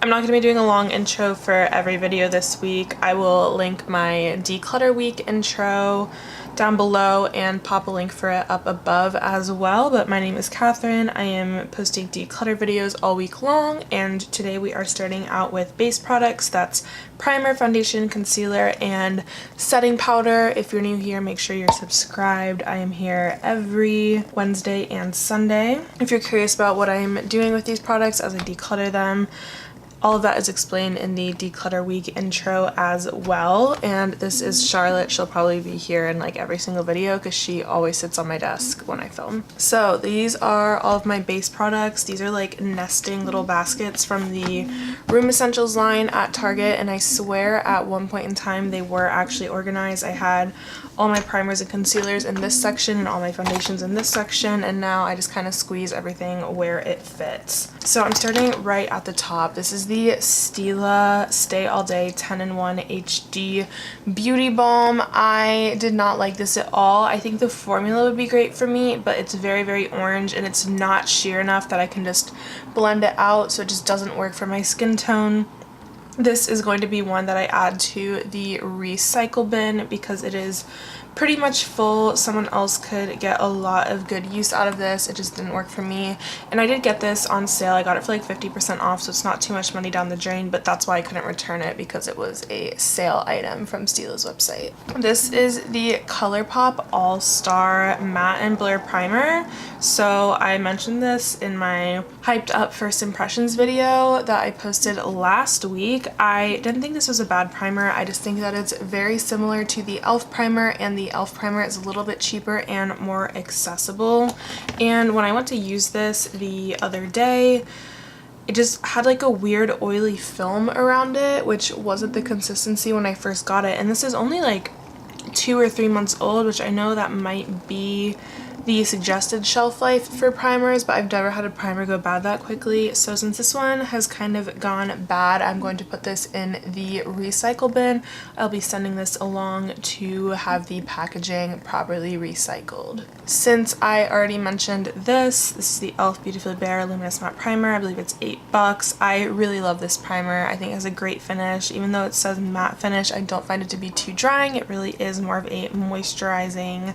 I'm not going to be doing a long intro for every video this week. I will link my Declutter Week intro down below and pop a link for it up above as well. But my name is Catherine. I am posting declutter videos all week long, and today we are starting out with base products. That's primer, foundation, concealer, and setting powder. If you're new here, make sure you're subscribed. I am here every Wednesday and Sunday. If you're curious about what I'm doing with these products as I declutter them, all of that is explained in the Declutter Week intro as well. And this is Charlotte. She'll probably be here in like every single video because she always sits on my desk when I film. So these are all of my base products. These are like nesting little baskets from the Room Essentials line at Target, and I swear at one point in time they were actually organized. I had all my primers and concealers in this section and all my foundations in this section, and now I just kind of squeeze everything where it fits. So I'm starting right at the top. This is the Stila Stay All Day 10-in-1 HD Beauty Balm. I did not like this at all. I think the formula would be great for me, but it's very, very orange and it's not sheer enough that I can just blend it out, so it just doesn't work for my skin tone. This is going to be one that I add to the recycle bin because it is pretty much full. Someone else could get a lot of good use out of this. It just didn't work for me. And I did get this on sale. I got it for like 50% off, so it's not too much money down the drain, but that's why I couldn't return it, because it was a sale item from Stila's website. This is the ColourPop All-Star Matte and Blur Primer. So I mentioned this in my hyped up first impressions video that I posted last week. I didn't think this was a bad primer. I just think that it's very similar to the e.l.f. primer, and the e.l.f. primer is a little bit cheaper and more accessible. And when I went to use this the other day, it just had like a weird oily film around it, which wasn't the consistency when I first got it. And this is only like 2 or 3 months old, which I know that might be the suggested shelf life for primers, but I've never had a primer go bad that quickly. So since this one has kind of gone bad, I'm going to put this in the recycle bin. I'll be sending this along to have the packaging properly recycled. Since I already mentioned this is the e.l.f. Beautifully Bare Luminous Matte Primer. I believe it's $8. I really love this primer. I think it has a great finish. Even though it says matte finish, I don't find it to be too drying. It really is more of a moisturizing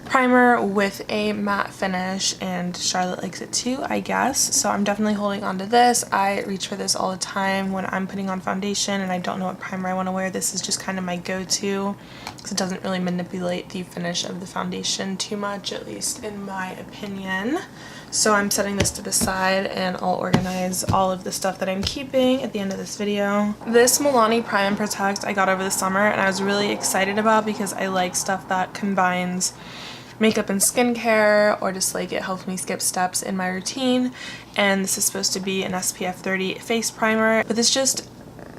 primer with a matte finish, and Charlotte likes it too, I guess. So I'm definitely holding on to this. I reach for this all the time when I'm putting on foundation and I don't know what primer I want to wear. This is just kind of my go-to because it doesn't really manipulate the finish of the foundation too much, at least in my opinion. So I'm setting this to the side, and I'll organize all of the stuff that I'm keeping at the end of this video. This Milani Prime and Protect I got over the summer, and I was really excited about because I like stuff that combines makeup and skincare, or just like it helps me skip steps in my routine. And this is supposed to be an SPF 30 face primer, but this just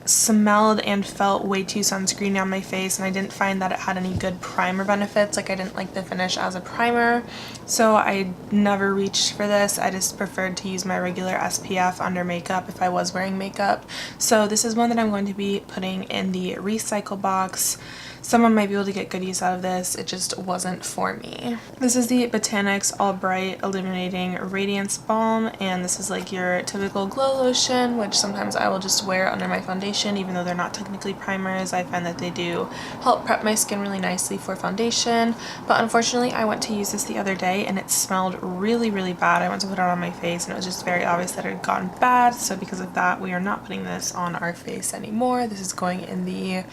smelled and felt way too sunscreeny on my face, and I didn't find that it had any good primer benefits. Like, I didn't like the finish as a primer, so I never reached for this. I just preferred to use my regular SPF under makeup if I was wearing makeup. So this is one that I'm going to be putting in the recycle box. Someone might be able to get good use out of this. It just wasn't for me. This is the Botanics All Bright Illuminating Radiance Balm, and this is like your typical glow lotion, which sometimes I will just wear under my foundation even though they're not technically primers. I find that they do help prep my skin really nicely for foundation, but unfortunately I went to use this the other day and it smelled really, really bad. I went to put it on my face and it was just very obvious that it had gotten bad, so because of that we are not putting this on our face anymore. This is going in the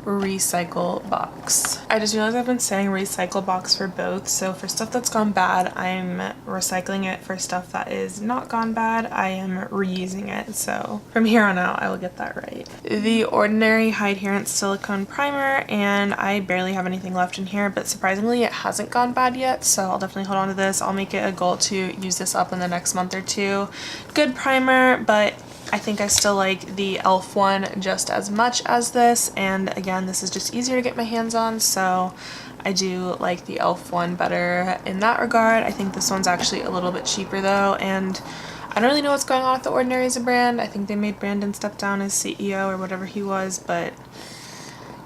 recycle box. I just realized I've been saying recycle box for both, so for stuff that's gone bad I'm recycling it. For stuff that is not gone bad I am reusing it, so from here on out I will get that right. The Ordinary High Adherence Silicone Primer, and I barely have anything left in here, but surprisingly it hasn't gone bad yet, so I'll definitely hold on to this. I'll make it a goal to use this up in the next month or two. Good primer, but I think I still like the e.l.f. one just as much as this, and again this is just easier to get my hands on, so I do like the e.l.f. one better in that regard. I think this one's actually a little bit cheaper though, and I don't really know what's going on with The Ordinary as a brand. I think they made Brandon step down as CEO or whatever he was, but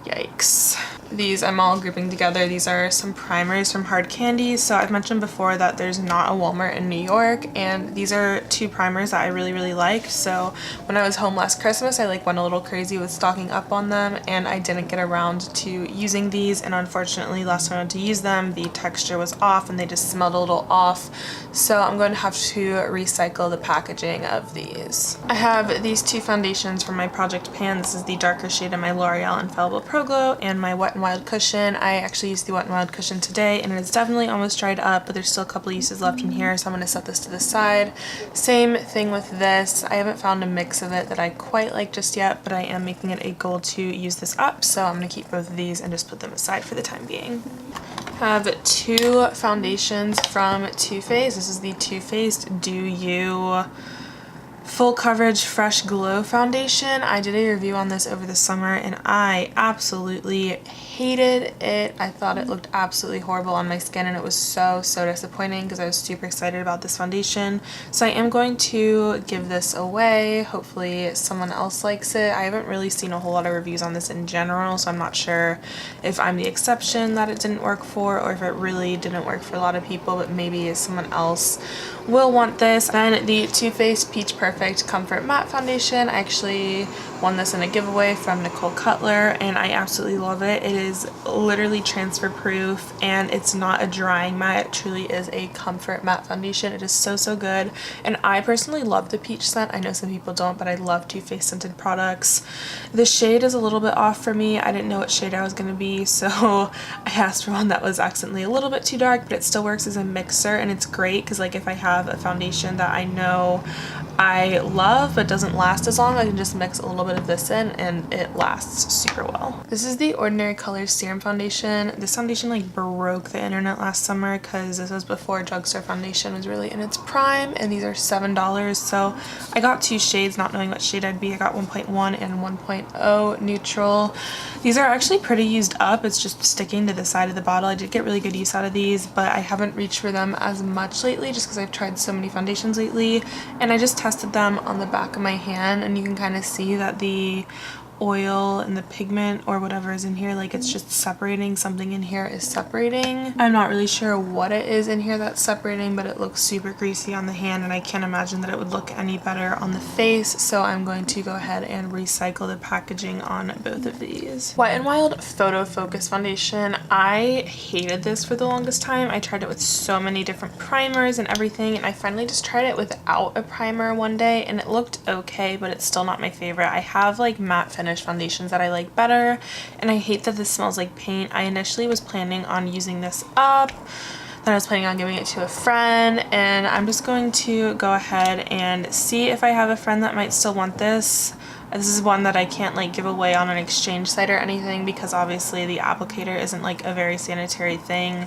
yikes. these I'm all grouping together. These are some primers from Hard Candy. So I've mentioned before that there's not a Walmart in New York, and these are two primers that I really like. So when I was home last Christmas, I like went a little crazy with stocking up on them, and I didn't get around to using these, and unfortunately last time I went to use them the texture was off and they just smelled a little off. So I'm going to have to recycle the packaging of these. I have these two foundations from my Project Pan. This is the darker shade of my L'Oreal Infallible Pro Glow and my Wet n Wild cushion. I actually used the Wet n Wild cushion today and it is definitely almost dried up, but there's still a couple uses left in here, so I'm going to set this to the side. Same thing with this. I haven't found a mix of it that I quite like just yet, but I am making it a goal to use this up, so I'm going to keep both of these and just put them aside for the time being. Have two foundations from Too Faced. This is the Too Faced Do You Full Coverage Fresh Glow Foundation. I did a review on this over the summer and I absolutely hated it. I thought it looked absolutely horrible on my skin and it was so disappointing because I was super excited about this foundation. So I am going to give this away. Hopefully someone else likes it. I haven't really seen a whole lot of reviews on this in general, so I'm not sure if I'm the exception that it didn't work for or if it really didn't work for a lot of people, but maybe someone else will want this. Then the Too Faced Peach Perfect Comfort Matte Foundation. I actually won this in a giveaway from Nicole Cutler and I absolutely love it. It is literally transfer proof and it's not a drying matte. It truly is a comfort matte foundation. It is so good, and I personally love the peach scent. I know some people don't, but I love Too Faced scented products. The shade is a little bit off for me. I didn't know what shade I was going to be, so I asked for one that was accidentally a little bit too dark, but it still works as a mixer, and it's great because like if I have a foundation that I know I love but doesn't last as long, I can just mix a little bit of this in and it lasts super well. This is the Ordinary Colors Serum Foundation. This foundation like broke the internet last summer because this was before drugstore foundation was really in its prime, and these are $7. So I got two shades not knowing what shade I'd be. I got 1.1 and 1.0 neutral. These are actually pretty used up. It's just sticking to the side of the bottle. I did get really good use out of these, but I haven't reached for them as much lately just because I've tried so many foundations lately, and I just tested them on the back of my hand and you can kind of see that the oil and the pigment or whatever is in here, like it's just separating. Something in here is separating. I'm not really sure what it is in here that's separating, but it looks super greasy on the hand and I can't imagine that it would look any better on the face, so I'm going to go ahead and recycle the packaging on both of these. Wet n Wild Photo Focus Foundation. I hated this for the longest time. I tried it with so many different primers and everything, and I finally just tried it without a primer one day and it looked okay, but it's still not my favorite. I have like matte finish foundations that I like better, and I hate that this smells like paint. I initially was planning on using this up, then I was planning on giving it to a friend, and I'm just going to go ahead and see if I have a friend that might still want this. This is one that I can't like give away on an exchange site or anything because obviously the applicator isn't like a very sanitary thing.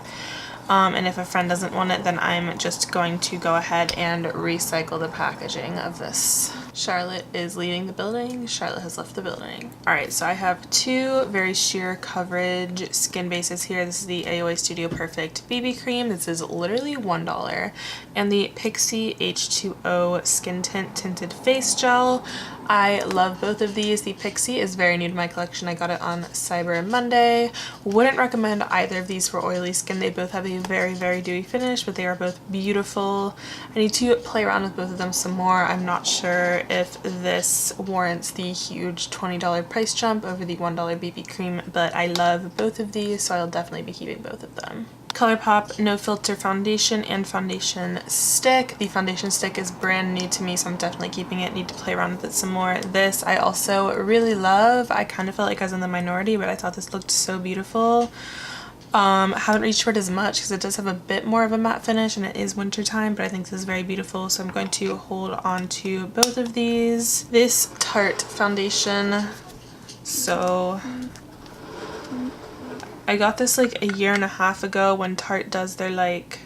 And if a friend doesn't want it, then I'm just going to go ahead and recycle the packaging of this. Charlotte is leaving the building. Charlotte has left the building. Alright, so I have two very sheer coverage skin bases here. This is the AOA Studio Perfect BB Cream. This is literally $1. And the Pixie H2O Skin Tint Tinted Face Gel. I love both of these. The Pixie is very new to my collection. I got it on Cyber Monday. Wouldn't recommend either of these for oily skin. They both have a very dewy finish, but they are both beautiful. I need to play around with both of them some more. I'm not sure if this warrants the huge $20 price jump over the $1 BB cream, but I love both of these, so I'll definitely be keeping both of them. ColourPop No Filter Foundation and Foundation Stick. The foundation stick is brand new to me, so I'm definitely keeping it. Need to play around with it some more. This I also really love. I kind of felt like I was in the minority, but I thought this looked so beautiful. I haven't reached for it as much because it does have a bit more of a matte finish and it is winter time, but I think this is very beautiful, so I'm going to hold on to both of these. This Tarte foundation, so I got this like a year and a half ago when Tarte does their like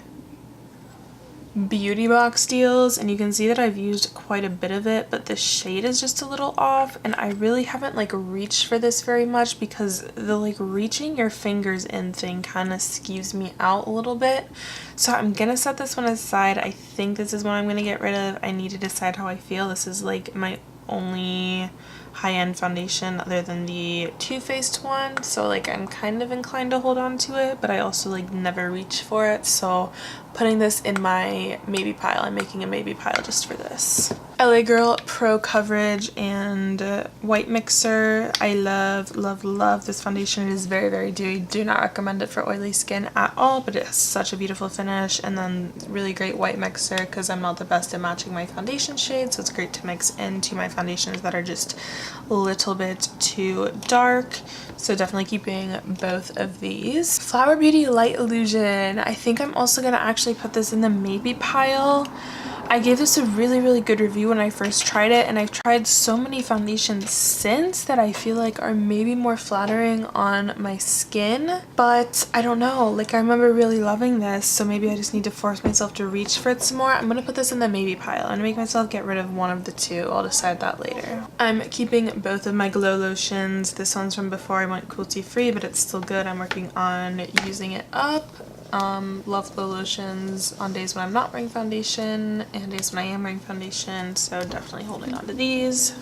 beauty box deals, and you can see that I've used quite a bit of it, but the shade is just a little off, and I really haven't like reached for this very much because the like reaching your fingers in thing kind of skews me out a little bit. So I'm gonna set this one aside. I think this is what I'm gonna get rid of. I need to decide how I feel. This is like my only high-end foundation other than the Too Faced one, so like I'm kind of inclined to hold on to it, but I also like never reach for it, so putting this in my maybe pile. I'm making a maybe pile just for this. LA Girl Pro Coverage and White Mixer. I love, love, love this foundation. It is very, very dewy. Do not recommend it for oily skin at all, but it has such a beautiful finish. And then really great white mixer because I'm not the best at matching my foundation shades, so it's great to mix into my foundations that are just a little bit too dark. So definitely keeping both of these. Flower Beauty Light Illusion. I think I'm also going to actually put this in the maybe pile. I gave this a really, really good review when I first tried it, and I've tried so many foundations since that I feel like are maybe more flattering on my skin, but I don't know, like I remember really loving this, so maybe I just need to force myself to reach for it some more. I'm gonna put this in the maybe pile. I'm gonna make myself get rid of one of the two. I'll decide that later. I'm keeping both of my glow lotions. This one's from before I went cruelty free, but it's still good. I'm working on using it up. Love glow lotions on days when I'm not wearing foundation and days when I am wearing foundation, so definitely holding on to these.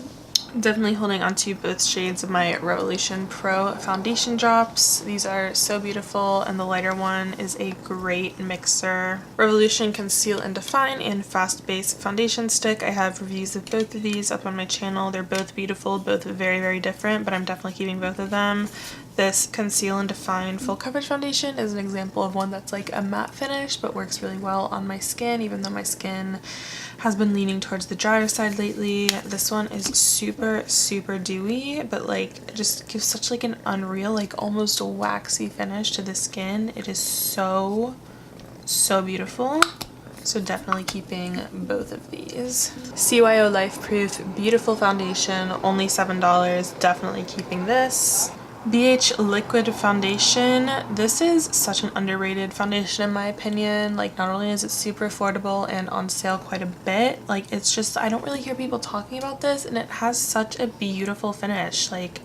Definitely holding on to both shades of my Revolution Pro foundation drops. These are so beautiful, and the lighter one is a great mixer. Revolution Conceal and Define and Fast Base Foundation Stick. I have reviews of both of these up on my channel. They're both beautiful, both very, very different, but I'm definitely keeping both of them. This Conceal and Define Full Coverage Foundation is an example of one that's like a matte finish but works really well on my skin, even though my skin has been leaning towards the drier side lately. This one is super, super dewy, but like just gives such like an unreal, like almost a waxy finish to the skin. It is so, so beautiful. So definitely keeping both of these. CYO Life Proof Beautiful Foundation, only $7. Definitely keeping this. BH Liquid Foundation. This is such an underrated foundation in my opinion. Like, not only is it super affordable and on sale quite a bit, like it's just, I don't really hear people talking about this, and it has such a beautiful finish. Like,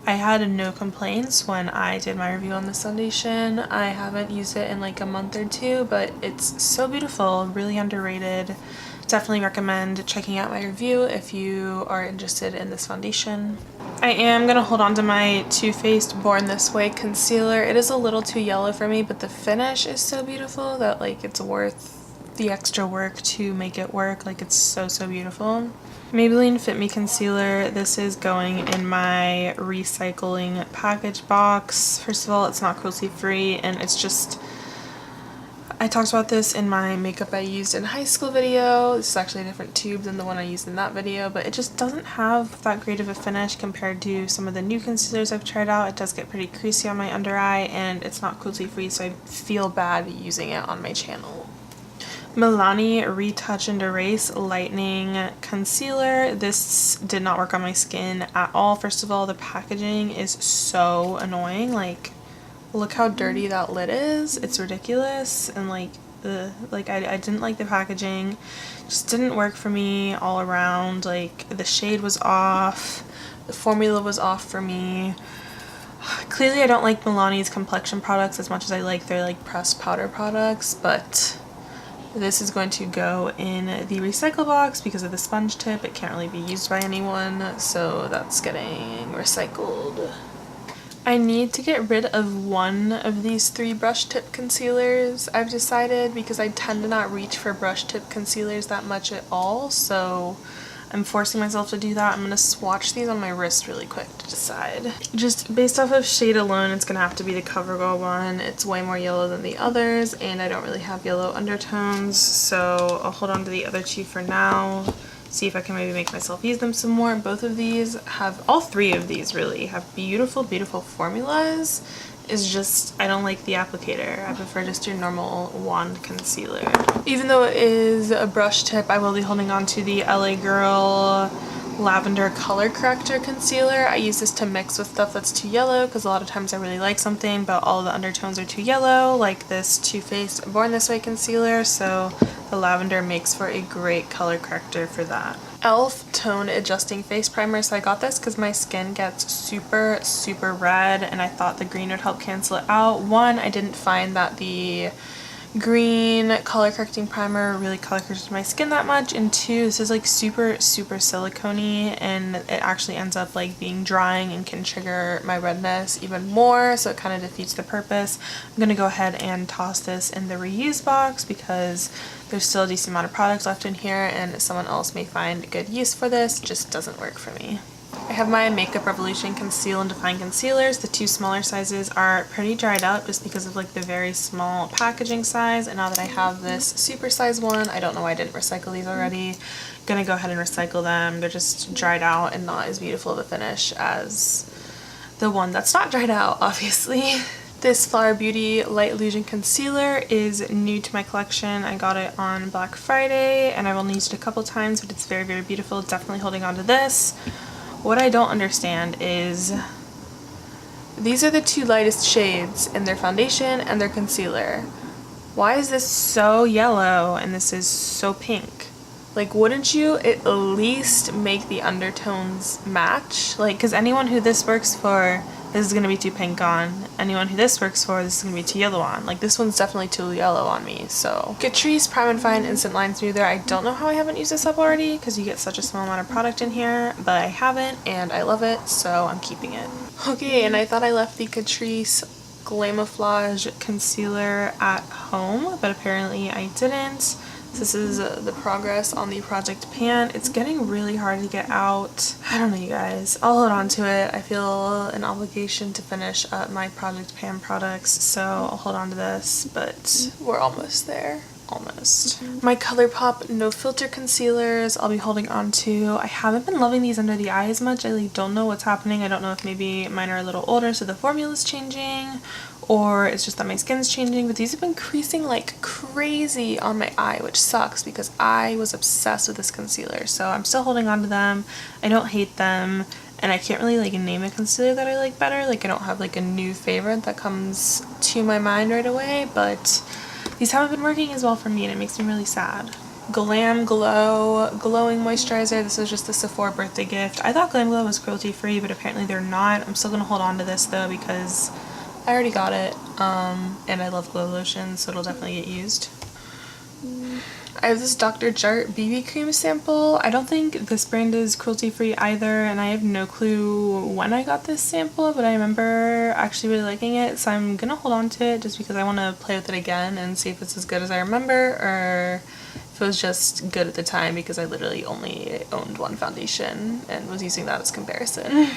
I had no complaints when I did my review on this foundation. I haven't used it in like a month or two, but it's so beautiful, really underrated. Definitely recommend checking out my review if you are interested in this foundation. I am going to hold on to my Too Faced Born This Way concealer. It is a little too yellow for me, but the finish is so beautiful that like it's worth the extra work to make it work. Like, it's so, so beautiful. Maybelline Fit Me Concealer. This is going in my recycling package box. First of all, it's not cruelty free, and it's just, I talked about this in my makeup I used in high school video. This is actually a different tube than the one I used in that video, but it just doesn't have that great of a finish compared to some of the new concealers I've tried out. It does get pretty creasy on my under eye, and it's not cruelty free, so I feel bad using it on my channel. Milani Retouch and Erase Lightening Concealer. This did not work on my skin at all. First of all, the packaging is so annoying. Like, look how dirty that lid is. It's ridiculous, and like, I didn't like the packaging. Just didn't work for me all around. Like, the shade was off, the formula was off for me. Clearly I don't like Milani's complexion products as much as I like their like pressed powder products, but this is going to go in the recycle box because of the sponge tip. It can't really be used by anyone, so that's getting recycled. I need to get rid of one of these 3 brush tip concealers, I've decided, because I tend to not reach for brush tip concealers that much at all, so I'm forcing myself to do that. I'm going to swatch these on my wrist really quick to decide. Just based off of shade alone, it's going to have to be the CoverGirl one. It's way more yellow than the others, and I don't really have yellow undertones, so I'll hold on to the other 2 for now. See if I can maybe make myself use them some more. Both of these have, all 3 of these really have beautiful, beautiful formulas. It's just, I don't like the applicator. I prefer just your normal wand concealer. Even though it is a brush tip, I will be holding on to the LA Girl Lavender Color Corrector Concealer. I use this to mix with stuff that's too yellow, because a lot of times I really like something but all the undertones are too yellow, like this Too Faced Born This Way concealer, so the lavender makes for a great color corrector for that. e.l.f. Tone Adjusting Face Primer. So I got this because my skin gets super, super red, and I thought the green would help cancel it out. One, I didn't find that the green color correcting primer really color corrected my skin that much, and 2, this is like super silicone-y, and it actually ends up like being drying and can trigger my redness even more, so it kind of defeats the purpose. I'm gonna go ahead and toss this in the reuse box because there's still a decent amount of product left in here, and someone else may find good use for this. It just doesn't work for me. I have my Makeup Revolution Conceal and Define Concealers. The 2 smaller sizes are pretty dried out just because of like the very small packaging size, and now that I have this super size one, I don't know why I didn't recycle these already. I'm gonna go ahead and recycle them. They're just dried out and not as beautiful of a finish as the one that's not dried out, obviously. This Flower Beauty Light Illusion Concealer is new to my collection. I got it on Black Friday and I've only used it a couple times, but it's very beautiful. Definitely holding on to this. What I don't understand is these are the 2 lightest shades in their foundation and their concealer. Why is this so yellow and this is so pink? Like, wouldn't you at least make the undertones match? Like, because anyone who this works for, this is going to be too pink on. Anyone who this works for, this is going to be too yellow on. Like, this one's definitely too yellow on me, so. Catrice Prime and Fine Instant Line Smoother. I don't know how I haven't used this up already because you get such a small amount of product in here, but I haven't and I love it, so I'm keeping it. Okay, and I thought I left the Catrice Glamouflage Concealer at home, but apparently I didn't. This is the progress on the Project Pan. It's getting really hard to get out. I don't know, you guys. I'll hold on to it. I feel an obligation to finish up my Project Pan products, so I'll hold on to this, but we're almost there. Almost. My ColourPop No Filter Concealers I'll be holding on to. I haven't been loving these under the eye as much. I like don't know what's happening. I don't know if maybe mine are a little older so the formula's changing, or it's just that my skin's changing, but these have been creasing like crazy on my eye, which sucks because I was obsessed with this concealer. So I'm still holding on to them. I don't hate them, and I can't really like name a concealer that I like better. Like I don't have like a new favorite that comes to my mind right away, but these haven't been working as well for me and it makes me really sad. Glam Glow Glowing Moisturizer. This is just the Sephora birthday gift. I thought Glam Glow was cruelty free, but apparently they're not. I'm still gonna hold on to this though because I already got it, and I love glow lotion, so it'll definitely get used. I have this Dr. Jart BB cream sample. I don't think this brand is cruelty free either, and I have no clue when I got this sample, but I remember actually really liking it, so I'm gonna hold on to it just because I want to play with it again and see if it's as good as I remember, or if it was just good at the time because I literally only owned one foundation and was using that as comparison.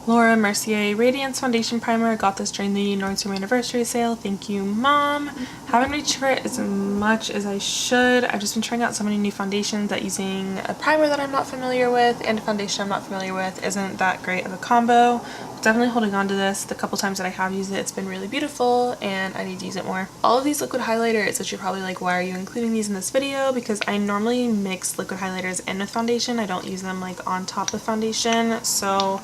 Laura Mercier Radiance Foundation Primer. I got this during the Nordstrom anniversary sale. Thank you, Mom. Haven't reached for it as much as I should. I've just been trying out so many new foundations that using a primer that I'm not familiar with and a foundation I'm not familiar with isn't that great of a combo. Definitely holding on to this. The couple times that I have used it, it's been really beautiful and I need to use it more. All of these liquid highlighters that you're probably like, why are you including these in this video? Because I normally mix liquid highlighters in with foundation. I don't use them like on top of foundation. So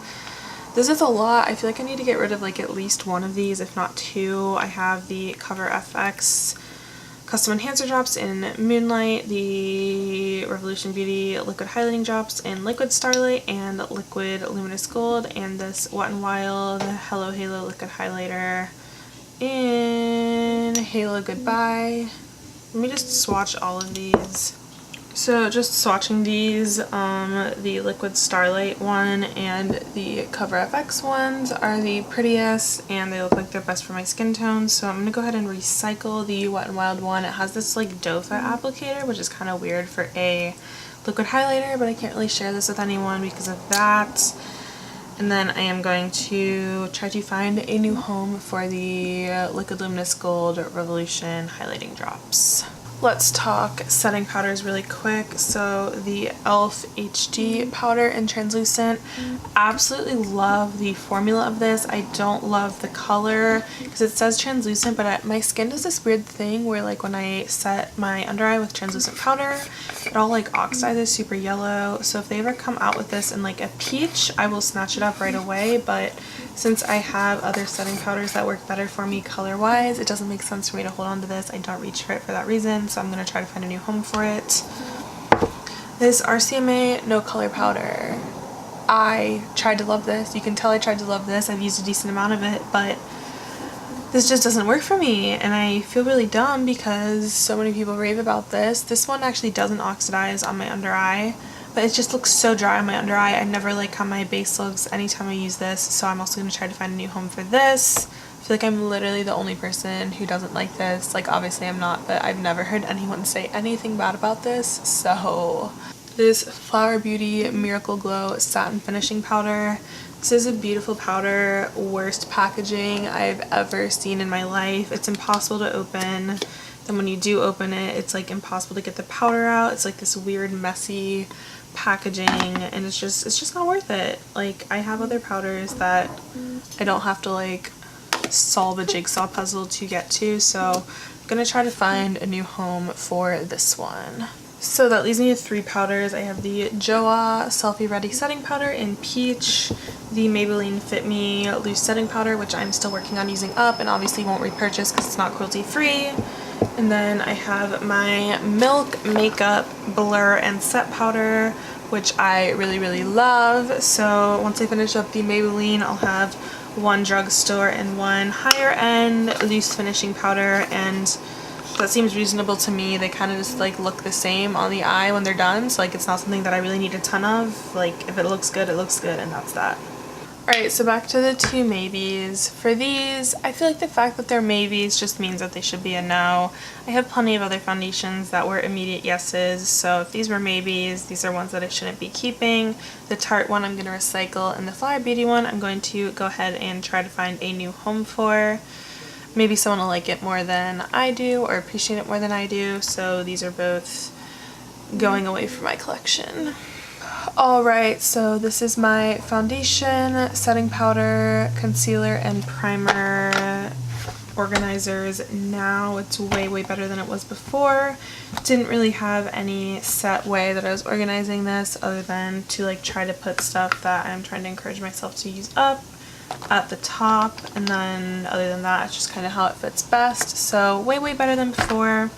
this is a lot. I feel like I need to get rid of like at least one of these, if not 2. I have the Cover FX Custom Enhancer Drops in Moonlight, the Revolution Beauty Liquid Highlighting Drops in Liquid Starlight and Liquid Luminous Gold, and this Wet n Wild Hello Halo Liquid Highlighter in Halo Goodbye. Let me just swatch all of these. So just swatching these, the Liquid Starlight one and the Cover FX ones are the prettiest and they look like they're best for my skin tone. So I'm going to go ahead and recycle the Wet n Wild one. It has this like doe foot applicator, which is kind of weird for a liquid highlighter, but I can't really share this with anyone because of that. And then I am going to try to find a new home for the Liquid Luminous Gold Revolution Highlighting Drops. Let's talk setting powders really quick. So the e.l.f. HD powder in translucent. Absolutely love the formula of this. I don't love the color because it says translucent, but my skin does this weird thing where like when I set my under eye with translucent powder, it all like oxidizes super yellow. So if they ever come out with this in like a peach, I will snatch it up right away. But since I have other setting powders that work better for me color wise, it doesn't make sense for me to hold on to this. I don't reach for it for that reason, so I'm going to try to find a new home for it. This RCMA No Color Powder. I tried to love this. You can tell I tried to love this. I've used a decent amount of it, but this just doesn't work for me, and I feel really dumb because so many people rave about this. This one actually doesn't oxidize on my under eye, but it just looks so dry on my under eye. I never like how my base looks anytime I use this, so I'm also going to try to find a new home for this. I feel like I'm literally the only person who doesn't like this. Like, obviously I'm not, but I've never heard anyone say anything bad about this. So this Flower Beauty Miracle Glow Satin Finishing Powder. This is a beautiful powder. Worst packaging I've ever seen in my life. It's impossible to open. Then when you do open it, it's like impossible to get the powder out. It's like this weird messy packaging, and it's just not worth it. Like, I have other powders that I don't have to like solve a jigsaw puzzle to get to, so I'm gonna try to find a new home for this one. So that leaves me with 3 powders. I have the Joa Selfie Ready Setting Powder in Peach, the Maybelline Fit Me Loose Setting Powder, which I'm still working on using up and obviously won't repurchase because it's not cruelty free. And then I have my Milk Makeup Blur and Set Powder, which I really love. So once I finish up the Maybelline, I'll have 1 drugstore and 1 higher end loose finishing powder, and that seems reasonable to me. They kind of just like look the same on the eye when they're done, so like it's not something that I really need a ton of. Like, if it looks good, it looks good, and that's that. Alright, so back to the 2 maybes. For these, I feel like the fact that they're maybes just means that they should be a no. I have plenty of other foundations that were immediate yeses, so if these were maybes, these are ones that I shouldn't be keeping. The Tarte one I'm going to recycle, and the Flower Beauty one I'm going to go ahead and try to find a new home for. Maybe someone will like it more than I do or appreciate it more than I do, so these are both going away from my collection. Alright, so this is my foundation, setting powder, concealer, and primer organizers now. It's way better than it was before. Didn't really have any set way that I was organizing this other than to like try to put stuff that I'm trying to encourage myself to use up at the top, and then other than that it's just kind of how it fits best. So way better than before.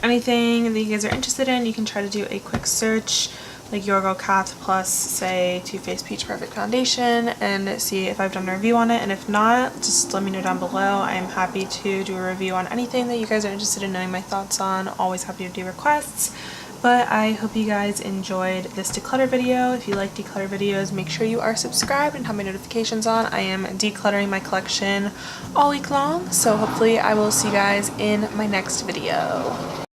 Anything that you guys are interested in, you can try to do a quick search like Your Girl Kat plus say Too Faced Peach Perfect Foundation and see if I've done a review on it, and if not, just let me know down below. I'm happy to do a review on anything that you guys are interested in knowing my thoughts on. Always happy to do requests. But I hope you guys enjoyed this declutter video. If you like declutter videos, make sure you are subscribed and have my notifications on. I am decluttering my collection all week long, so hopefully I will see you guys in my next video.